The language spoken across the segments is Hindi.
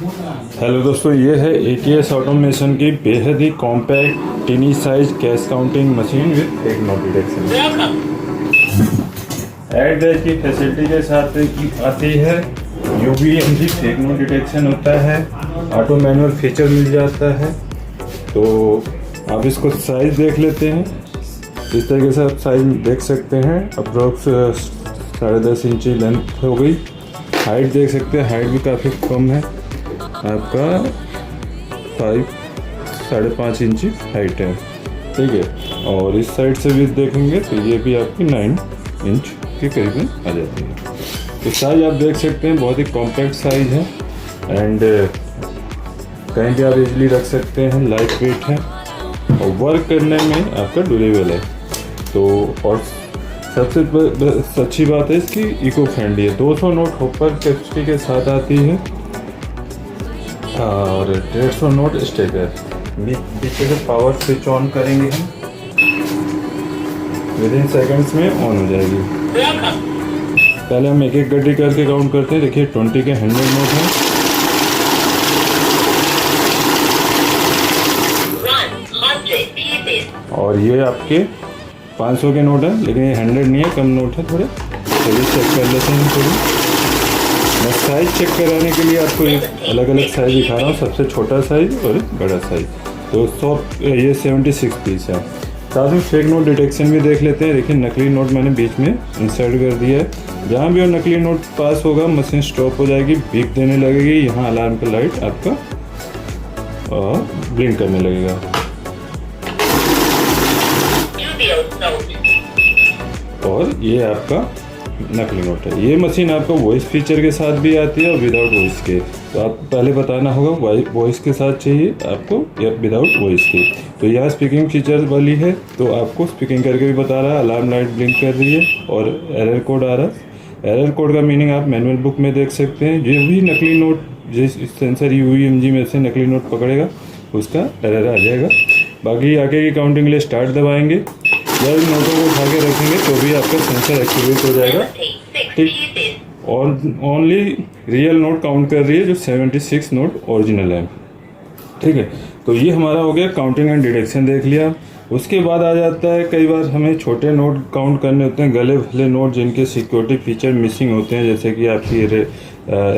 हेलो दोस्तों, ये है ATS ऑटोमेशन की बेहद ही compact tiny size cash counting machine with fake note detection. Add batch की फैसिलिटी के साथ आती है। UVMG फेक नोट डिटेक्शन होता है, ऑटो मैनुअल फीचर मिल जाता है। तो आप इसको साइज देख लेते हैं। इस तरीके से आप साइज देख सकते हैं। अप्रोक्स 10.5 इंची लेंथ हो गई। हाइट देख सकते हैं, हाइट भी काफ़ी कम है, आपका 5.5 इंची हाइट है, ठीक है। और इस साइड से भी देखेंगे तो ये भी आपकी 9 इंच के करीबन आ जाती है। तो साइज आप देख सकते हैं, बहुत ही कॉम्पैक्ट साइज है एंड कहीं भी आप इजीली रख सकते हैं, लाइट वेट है और वर्क करने में आपका ड्यूरेबल है। तो और सबसे अच्छी बात है इसकी इको फ्रेंडली है। 200 नोट होपर कैपेसिटी के साथ आती है और 150 नोट स्टेकर। पीछे से पावर स्विच ऑन करेंगे हम, विदिन सेकंड्स में ऑन हो जाएगी। पहले हम एक एक गड्डी करके काउंट करते हैं। देखिए 20 के 100 नोट हैं, और ये आपके 500 के नोट है, लेकिन ये 100 नहीं है, कम नोट है थोड़े। चलिए चेक कर लेते हैं थोड़ी। मैं साइज चेक कराने के लिए आपको एक अलग अलग साइज दिखा रहा हूँ, सबसे छोटा साइज और बड़ा साइज। तो ये 76 पीस है। साथ में फेक नोट डिटेक्शन भी देख लेते हैं। देखिए नकली नोट मैंने बीच में इंसर्ट कर दिया है। जहाँ भी वो नकली नोट पास होगा मशीन स्टॉप हो जाएगी, बीप देने लगेगी। यहाँ अलार्म का लाइट आपका ब्लिंक करने लगेगा। और ये आपका नकली नोट है। ये मशीन आपको वॉइस फीचर के साथ भी आती है और विदाउट वॉइस के। तो आपको पहले बताना होगा वॉइस के साथ चाहिए आपको या विदाउट वॉइस के। तो यहाँ स्पीकिंग फीचर वाली है, तो आपको स्पीकिंग करके भी बता रहा है, अलार्म लाइट ब्लिंक कर रही है और एरर कोड आ रहा है। एरर कोड का मीनिंग आप मैनुअल बुक में देख सकते हैं। जो भी नकली नोट जिस सेंसर UVMG में से नकली नोट पकड़ेगा उसका एरर आ जाएगा। बाकी आगे की काउंटिंग के लिए स्टार्ट दबाएंगे, जब नोटों को उठा के रखेंगे तो भी आपका सेंसर एक्टिवेट हो जाएगा, ठीक। और ओनली रियल नोट काउंट कर रही है, जो 76 नोट ओरिजिनल है, ठीक है। तो ये हमारा हो गया काउंटिंग एंड डिटेक्शन देख लिया। उसके बाद आ जाता है, कई बार हमें छोटे नोट काउंट करने होते हैं, गले भले नोट जिनके सिक्योरिटी फीचर मिसिंग होते हैं, जैसे कि आपकी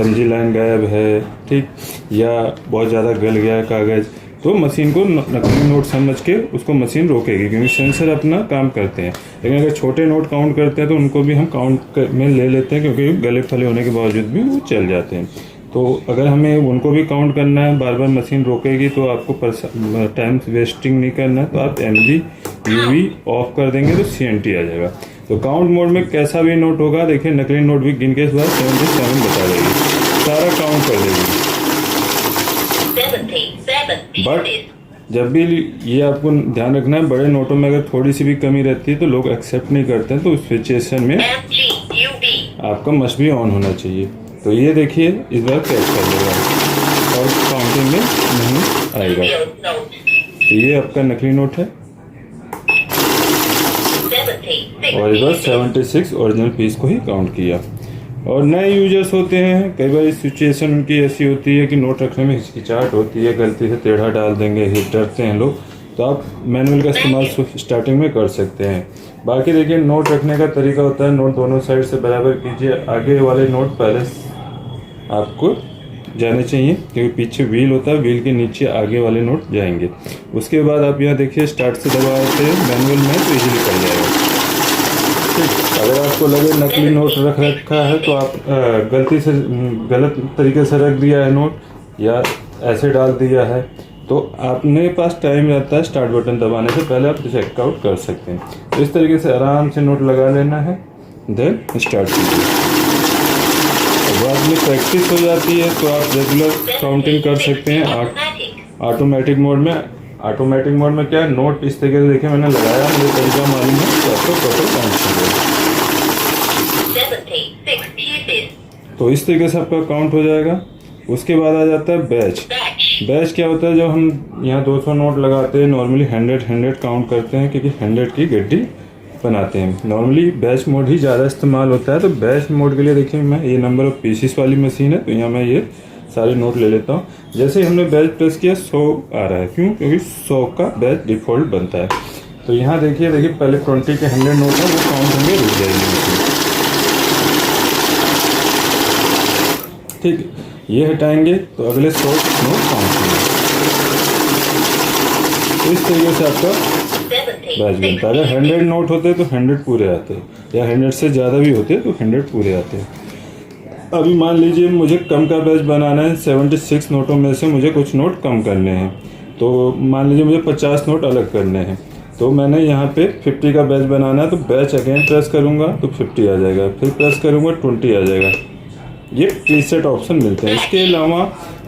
MG लाइन गायब है, ठीक, या बहुत ज़्यादा गल गया है कागज़। तो मशीन को नकली नोट समझ के उसको मशीन रोकेगी, क्योंकि सेंसर अपना काम करते हैं। लेकिन अगर छोटे नोट काउंट करते हैं तो उनको भी हम काउंट में ले लेते हैं, क्योंकि गले फले होने के बावजूद भी वो चल जाते हैं। तो अगर हमें उनको भी काउंट करना है, बार बार मशीन रोकेगी, तो आपको टाइम वेस्टिंग नहीं करना है। तो आप MG UV ऑफ कर देंगे तो CNT आ जाएगा। तो काउंट मोड में कैसा भी नोट होगा, देखिए नकली नोट भी गिन के इस बार 77 बता देगी, सारा काउंट कर देगी। बट जब भी ये आपको ध्यान रखना है, बड़े नोटों में अगर थोड़ी सी भी कमी रहती है तो लोग एक्सेप्ट नहीं करते हैं। तो उस सिचुएशन में आपका मस्ट भी ऑन होना चाहिए। तो ये देखिए इस बार कैच कर लेगा और काउंटिंग में नहीं आएगा। तो ये आपका नकली नोट है और इस बार 76 ओरिजिनल पीस को ही काउंट किया। और नए यूजर्स होते हैं, कई बार इस सिचुएशन उनकी ऐसी होती है कि नोट रखने में हिचकिचाहट होती है, गलती से टेढ़ा डाल देंगे, डरते हैं लोग। तो आप मैनुअल का इस्तेमाल स्टार्टिंग में कर सकते हैं। बाकी देखिए नोट रखने का तरीका होता है, नोट दोनों साइड से बराबर कीजिए। आगे वाले नोट पहले आपको जाने चाहिए, क्योंकि पीछे व्हील होता है, व्हील के नीचे आगे वाले नोट जाएंगे। उसके बाद आप यहाँ देखिए स्टार्ट से दबाते हैं मैनुअल में तो इजीली कर जाएगा, ठीक। अगर आपको लगे नकली नोट रख रखा है तो आप गलती से गलत तरीके से रख दिया है नोट या ऐसे डाल दिया है, तो आपने पास टाइम रहता है स्टार्ट बटन दबाने से पहले आप चेकआउट कर सकते हैं। तो इस तरीके से आराम से नोट लगा लेना है, देन स्टार्ट कीजिए। बाद में प्रैक्टिस हो जाती है तो आप रेगुलर काउंटिंग कर सकते हैं ऑटोमेटिक मोड में। ऑटोमेटिक मोड में क्या है, नोट इस तरीके से देखिए मैंने लगाया, मुझे तरीका मालूम है, तो आपको टोटल काउंट कर तो इस तरीके से आपका काउंट हो जाएगा। उसके बाद आ जाता है बैच। बैच क्या होता है, जब हम यहाँ 200 नोट लगाते हैं, नॉर्मली 100 काउंट करते हैं, क्योंकि 100 की गड्डी बनाते हैं। नॉर्मली बैच मोड ही ज़्यादा इस्तेमाल होता है। तो बैच मोड के लिए देखिए मैं ये नंबर ऑफ पीसीस वाली मशीन है, तो यहाँ मैं ये सारे नोट ले लेता हूँ। जैसे ही हमने बैच प्रेस किया 100 आ रहा है, क्यों? क्योंकि 100 का बैच डिफ़ॉल्ट बनता है। तो यहाँ देखिए पहले 20 के 100 नोट है वो काउंट होंगे, रुक जाएंगे मशीन। ठीक है, ये हटाएंगे तो अगले 100 नोट काउंट होंगे। इस तरीके से आपका बैच बनता है। अगर 100 नोट होते तो 100 पूरे आते, या 100 से ज़्यादा भी होते तो 100 पूरे आते। अभी मान लीजिए मुझे कम का बैच बनाना है, 76 नोटों में से मुझे कुछ नोट कम करने हैं, तो मान लीजिए मुझे 50 नोट अलग करने हैं। तो मैंने यहाँ पे 50 का बैच बनाना है, तो बैच अगेन प्रेस करूँगा तो 50 आ जाएगा, फिर प्रेस करूँगा 20 आ जाएगा। ये प्रीसेट ऑप्शन मिलते हैं। इसके अलावा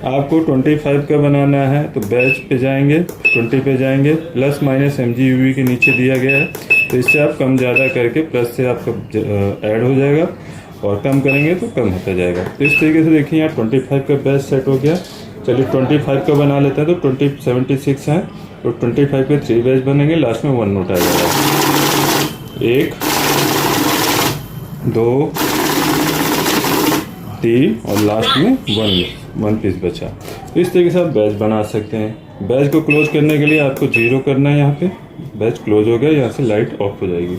आपको 25 का बनाना है तो बैच पे जाएंगे, 20 पे जाएंगे, प्लस माइनस MGUV के नीचे दिया गया है, तो इससे आप कम ज़्यादा करके प्लस से आपका ऐड हो जाएगा, और कम करेंगे तो कम होता जाएगा। तो इस तरीके से देखिए यहाँ 25 का बैच सेट हो गया। चलिए 25 का बना लेते हैं। तो 76 है, तो 25 के 3 बैच बनेंगे, लास्ट में 1 नोट आ जाएगा। 1 2 3 और लास्ट में 1 पीस बचा। तो इस तरीके से आप बैच बना सकते हैं। बैच को क्लोज करने के लिए आपको 0 करना है। यहाँ पे बैच क्लोज हो गया, यहाँ से लाइट ऑफ हो जाएगी।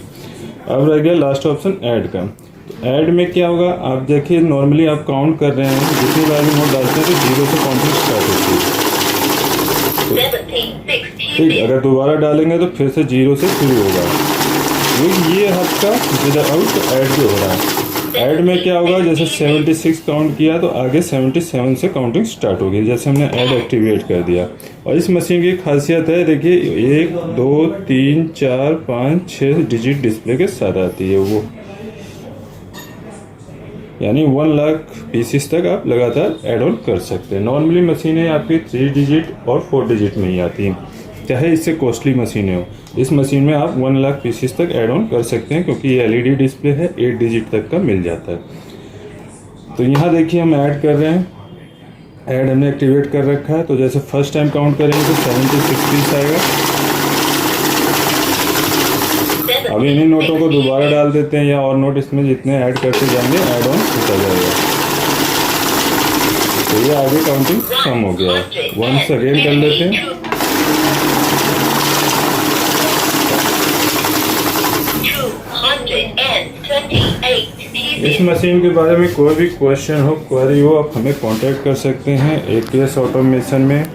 अब रह गया लास्ट ऑप्शन ऐड का। तो ऐड में क्या होगा, आप देखिए नॉर्मली आप काउंट कर रहे हैं, जितनी बार भी नोट डालते हैं तो 0 से काउंटिंग स्टार्ट होती है। ठीक, अगर दोबारा डालेंगे तो फिर से 0 से शुरू होगा। ये आपका विदाउट ऐड जो हो रहा है। ऐड में क्या होगा, जैसे 76 काउंट किया तो आगे 77 से काउंटिंग स्टार्ट होगी, जैसे हमने ऐड एक्टिवेट कर दिया। और इस मशीन की खासियत है, देखिए 1 2 3 4 5 6 डिजिट डिस्प्ले के साथ आती है वो, यानी 1 लाख पीसीस तक आप लगातार ऐड ऑन कर सकते हैं। नॉर्मली मशीनें आपकी 3 डिजिट और 4 डिजिट में ही आती हैं, चाहे इससे कॉस्टली मशीनें हो। इस मशीन में आप 1 लाख पीसीस तक ऐड ऑन कर सकते हैं, क्योंकि ये LED डिस्प्ले है, 8 डिजिट तक का मिल जाता है। तो यहाँ देखिए हम ऐड कर रहे हैं, ऐड हमने एक्टिवेट कर रखा है। तो जैसे फर्स्ट टाइम काउंट करेंगे तो 76 पीस आएगा। अब इन्हीं नोटों को दोबारा डाल देते हैं, या और नोट इसमें जितने ऐड करते जाएंगे ऐड ऑन होता जाएगा। तो ये आगे काउंटिंग कम हो गया है। वंस अगेन कर लेते हैं। इस मशीन के बारे में कोई भी क्वेश्चन हो, क्वेरी हो, आप हमें कांटेक्ट कर सकते हैं AKS ऑटोमेशन में,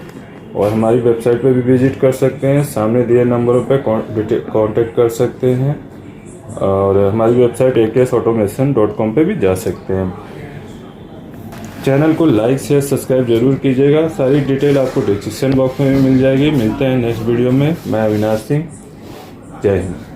और हमारी वेबसाइट पे भी विजिट कर सकते हैं। सामने दिए नंबरों पे कांटेक्ट कर सकते हैं, और हमारी वेबसाइट aksautomation.com पे भी जा सकते हैं। चैनल को लाइक शेयर सब्सक्राइब जरूर कीजिएगा। सारी डिटेल आपको डिस्क्रिप्शन बॉक्स में भी मिल जाएगी। मिलते हैं नेक्स्ट वीडियो में। मैं अविनाश सिंह, जय हिंद।